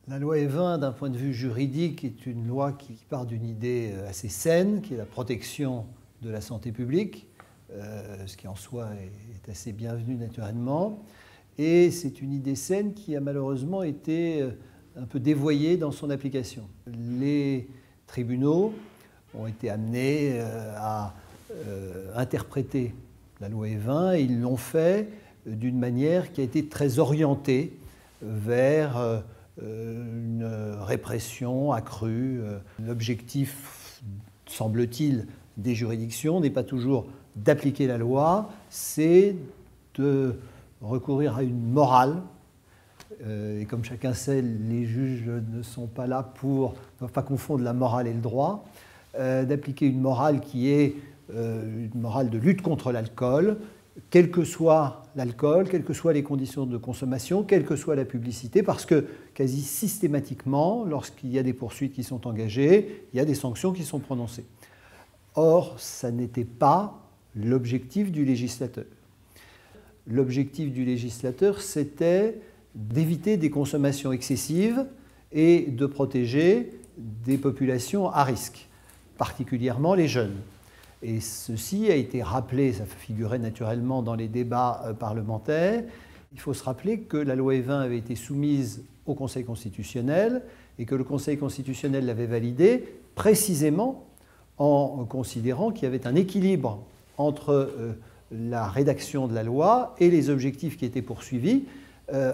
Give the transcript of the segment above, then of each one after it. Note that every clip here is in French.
La loi Evin, d'un point de vue juridique, est une loi qui part d'une idée assez saine, qui est la protection de la santé publique, ce qui en soi est assez bienvenu naturellement. Et c'est une idée saine qui a malheureusement été un peu dévoyée dans son application. Les tribunaux ont été amenés à interpréter la loi Evin et ils l'ont fait d'une manière qui a été très orientée vers une répression accrue. L'objectif, semble-t-il, des juridictions n'est pas toujours d'appliquer la loi, c'est de recourir à une morale. Et comme chacun sait, les juges ne sont pas là ne doivent pas confondre la morale et le droit. D'appliquer une morale qui est une morale de lutte contre l'alcool, quel que soit l'alcool, quelles que soient les conditions de consommation, quelle que soit la publicité, parce que quasi systématiquement, lorsqu'il y a des poursuites qui sont engagées, il y a des sanctions qui sont prononcées. Or, ça n'était pas l'objectif du législateur. L'objectif du législateur, c'était d'éviter des consommations excessives et de protéger des populations à risque, particulièrement les jeunes. Et ceci a été rappelé, ça figurait naturellement dans les débats parlementaires. Il faut se rappeler que la loi Evin avait été soumise au Conseil constitutionnel et que le Conseil constitutionnel l'avait validée précisément en considérant qu'il y avait un équilibre entre la rédaction de la loi et les objectifs qui étaient poursuivis,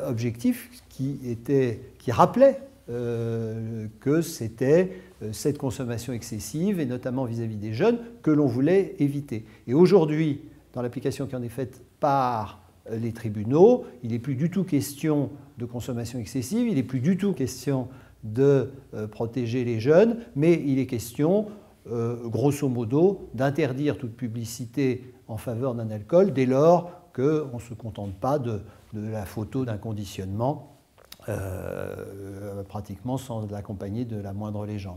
objectifs qui rappelaient que c'était cette consommation excessive, et notamment vis-à-vis des jeunes, que l'on voulait éviter. Et aujourd'hui, dans l'application qui en est faite par les tribunaux, il n'est plus du tout question de consommation excessive, il n'est plus du tout question de protéger les jeunes, mais il est question, grosso modo, d'interdire toute publicité en faveur d'un alcool dès lors qu'on ne se contente pas de la photo d'un conditionnement pratiquement sans l'accompagner de la moindre légende.